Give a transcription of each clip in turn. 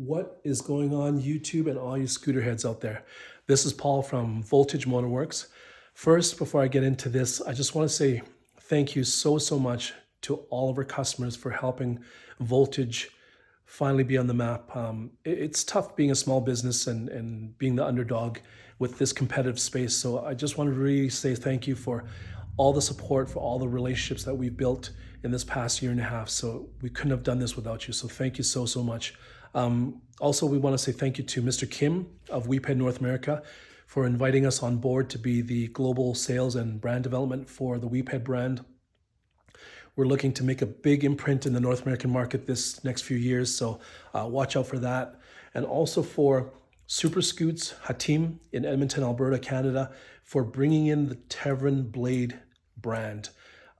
What is going on YouTube and all you scooter heads out there? This is Paul from Voltage Motorworks. First, before I get into this, I just want to say thank you so much to all of our customers for helping Voltage finally be on the map. It's tough being a small business and being the underdog with this competitive space. So I just want to really say thank you for all the support, for all the relationships that we've built in this past year and a half. So we couldn't have done this without you. So thank you so much. Also, we want to say thank you to Mr. Kim of Weephead North America for inviting us on board to be the global sales and brand development for the Weephead brand. We're looking to make a big imprint in the North American market this next few years, so watch out for that. And also for Super Scoots Hatim in Edmonton, Alberta, Canada, for bringing in the Teverun Blade brand.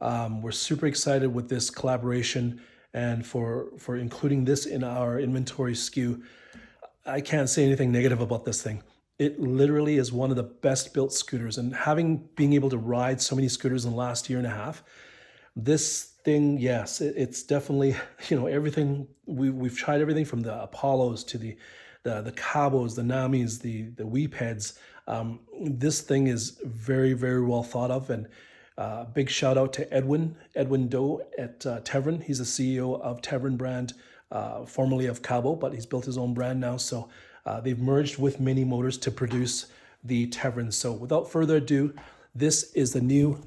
We're super excited with this collaboration and for including this in our inventory SKU. I can't say anything negative about this thing. It literally is one of the best built scooters, and being able to ride so many scooters in the last year and a half, this thing, yes, it's definitely, everything. We've tried everything from the Apollos to the Cabos, the Namis, the Weepheads. This thing is very well thought of, and big shout out to Edwin Doe at Teverun. He's the CEO of Teverun brand, formerly of Cabo, but he's built his own brand now. So they've merged with Mini Motors to produce the Teverun. So without further ado, this is the new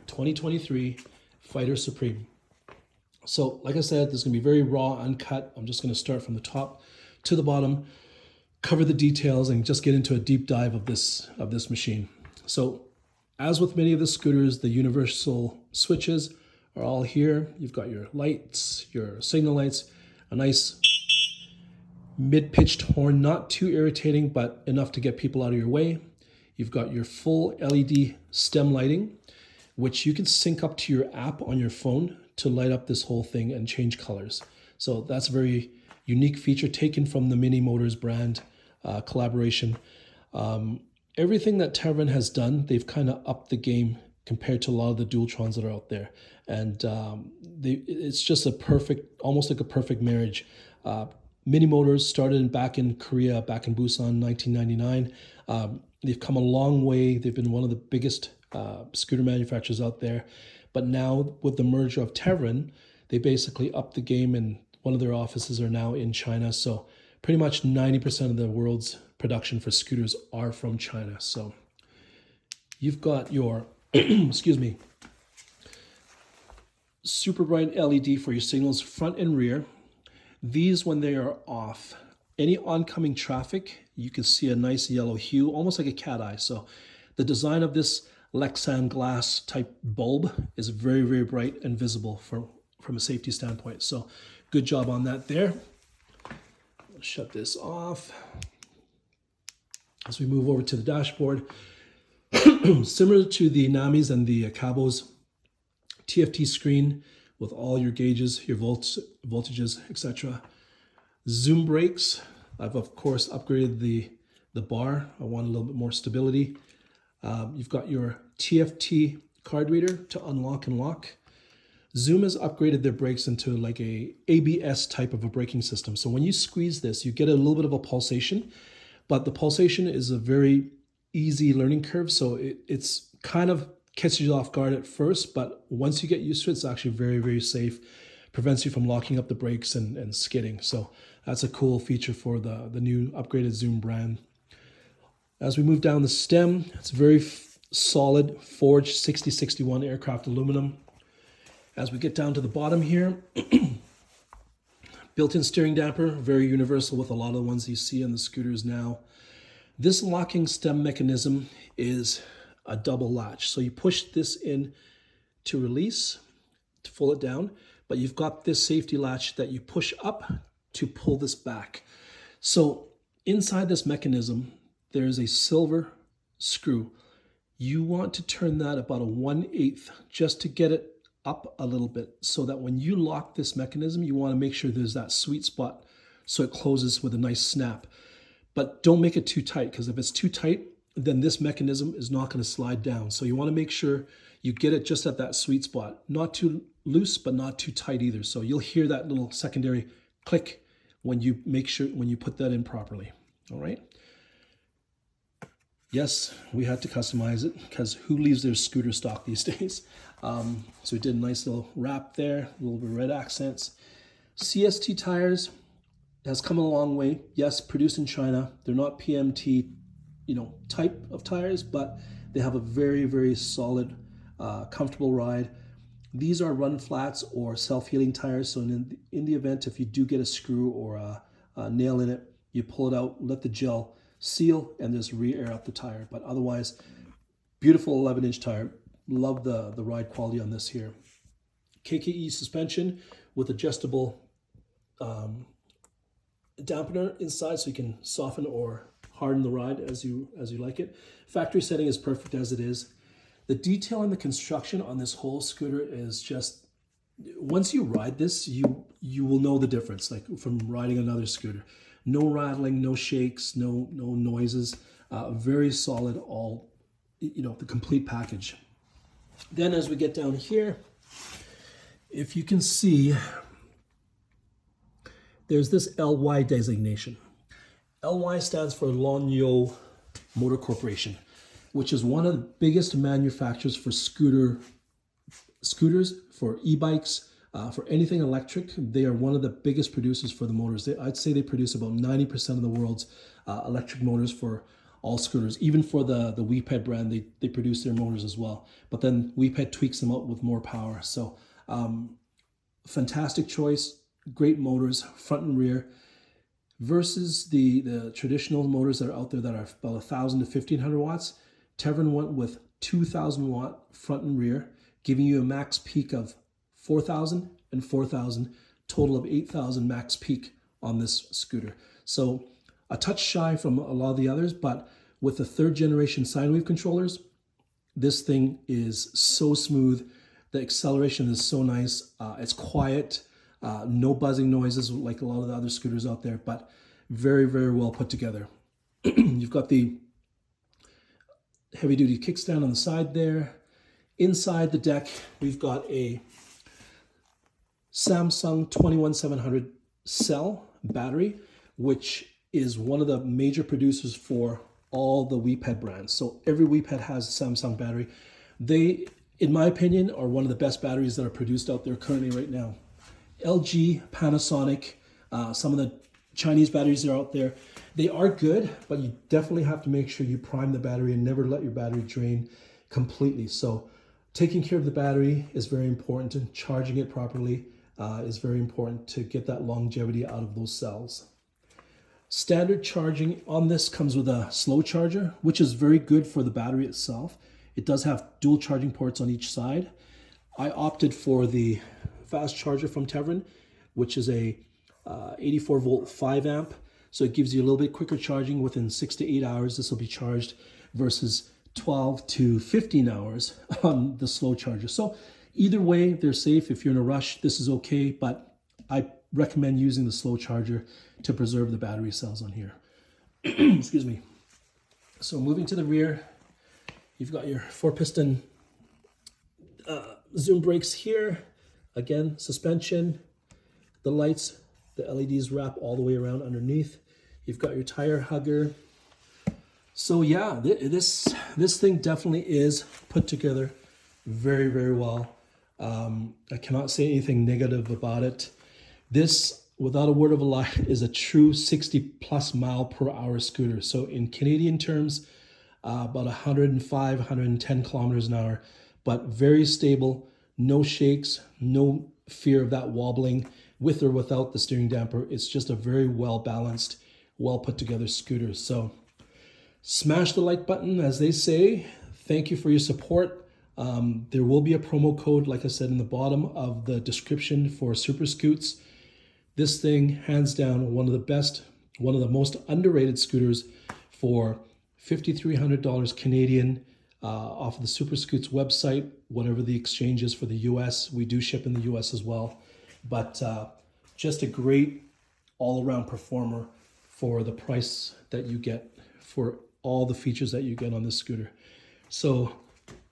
2023 Fighter Supreme. So like I said, this is gonna be very raw, uncut. I'm just gonna start from the top to the bottom, cover the details, and just get into a deep dive of this machine. So as with many of the scooters, the universal switches are all here. You've got your lights, your signal lights, a nice mid-pitched horn, not too irritating, but enough to get people out of your way. You've got your full LED stem lighting, which you can sync up to your app on your phone to light up this whole thing and change colors. So that's a very unique feature taken from the Mini Motors brand collaboration. Everything that Teverun has done, they've kind of upped the game compared to a lot of the Dualtrons that are out there. And it's just almost like a perfect marriage. Mini Motors started back in Korea, back in Busan, 1999. They've come a long way. They've been one of the biggest scooter manufacturers out there. But now with the merger of Teverun, they basically upped the game, and one of their offices are now in China. So pretty much 90% of the world's production for scooters are from China. So you've got your, excuse me, super bright LED for your signals front and rear. These, when they are off, any oncoming traffic, you can see a nice yellow hue, almost like a cat eye. So the design of this Lexan glass type bulb is very bright and visible from a safety standpoint. So good job on that there. I'll shut this off. As we move over to the dashboard, similar to the Namis and the Cabos, TFT screen with all your gauges, your voltages, etc. Zoom brakes. I've of course upgraded the bar. I want a little bit more stability. You've got your TFT card reader to unlock and lock. Zoom has upgraded their brakes into like a ABS type of a braking system. So when you squeeze this, you get a little bit of a pulsation, but the pulsation is a very easy learning curve. So it's kind of catches you off guard at first, but once you get used to it, it's actually very safe. Prevents you from locking up the brakes and skidding. So that's a cool feature for the new upgraded Zoom brand. As we move down the stem, it's very solid forged 6061 aircraft aluminum. As we get down to the bottom here, built-in steering damper, very universal with a lot of the ones you see on the scooters now. This locking stem mechanism is a double latch. So you push this in to release, to pull it down, but you've got this safety latch that you push up to pull this back. So inside this mechanism, there's a silver screw. You want to turn that about a 1/8 just to get it up a little bit, so that when you lock this mechanism, you want to make sure there's that sweet spot so it closes with a nice snap. But don't make it too tight, because if it's too tight, then this mechanism is not going to slide down. So you want to make sure you get it just at that sweet spot. Not too loose, but not too tight either. So you'll hear that little secondary click when you put that in properly. All right. Yes, we had to customize it because who leaves their scooter stock these days? So we did a nice little wrap there, a little bit of red accents. CST tires has come a long way. Yes, produced in China. They're not PMT, type of tires, but they have a very, very solid, comfortable ride. These are run flats or self-healing tires. So in the event if you do get a screw or a nail in it, you pull it out, let the gel seal, and just re-air up the tire. But otherwise, beautiful 11-inch tire. Love the ride quality on this here. KKE suspension with adjustable dampener inside, so you can soften or harden the ride as you like it. Factory setting is perfect as it is. The detail and the construction on this whole scooter is just, once you ride this, you will know the difference, like from riding another scooter. No rattling, no shakes, no noises. Very solid, all, the complete package. Then as we get down here, if you can see, there's this LY designation. LY stands for Lonyo Motor Corporation, which is one of the biggest manufacturers for scooters, for e-bikes, for anything electric. They are one of the biggest producers for the motors. I'd say they produce about 90% of the world's electric motors for all scooters. Even for the Weeped brand, they produce their motors as well. But then Weeped tweaks them out with more power. So fantastic choice, great motors, front and rear, versus the traditional motors that are out there that are about 1,000 to 1,500 watts. Teverun went with 2,000 watt front and rear, giving you a max peak of 4,000 and 4,000, total of 8,000 max peak on this scooter. So a touch shy from a lot of the others, but with the 3rd generation Sinewave controllers, this thing is so smooth. The acceleration is so nice. It's quiet, no buzzing noises like a lot of the other scooters out there, but very, very well put together. You've got the heavy duty kickstand on the side there. Inside the deck, we've got a Samsung 21700 cell battery, which is one of the major producers for all the Weeped brands. So every Weeped has a Samsung battery. They, in my opinion, are one of the best batteries that are produced out there currently right now. LG, Panasonic, some of the Chinese batteries that are out there, they are good, but you definitely have to make sure you prime the battery and never let your battery drain completely. So taking care of the battery is very important, and charging it properly is very important to get that longevity out of those cells. Standard charging on this comes with a slow charger, which is very good for the battery itself. It does have dual charging ports on each side. I opted for the fast charger from Teverun, which is a 84 volt 5 amp. So it gives you a little bit quicker charging. Within 6 to 8 hours, this will be charged, versus 12 to 15 hours on the slow charger. So either way, they're safe. If you're in a rush, this is okay, but I recommend using the slow charger to preserve the battery cells on here. Excuse me. So moving to the rear, you've got your 4-piston zoom brakes here. Again, suspension, the lights, the LEDs wrap all the way around underneath. You've got your tire hugger. So yeah, this thing definitely is put together very, very well. I cannot say anything negative about it. This, without a word of a lie, is a true 60+ mile per hour scooter. So in Canadian terms, about 105, 110 kilometers an hour, but very stable, no shakes, no fear of that wobbling with or without the steering damper. It's just a very well balanced, well put together scooter. So smash the like button, as they say. Thank you for your support. There will be a promo code, like I said, in the bottom of the description for Super Scoots. This thing, hands down, one of the best, one of the most underrated scooters for $5,300 Canadian off of the Super Scoots website, whatever the exchange is for the US. We do ship in the US as well. But just a great all-around performer for the price that you get, for all the features that you get on this scooter. So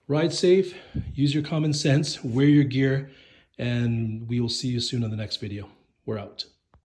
ride safe, use your common sense, wear your gear, and we will see you soon on the next video. We're out.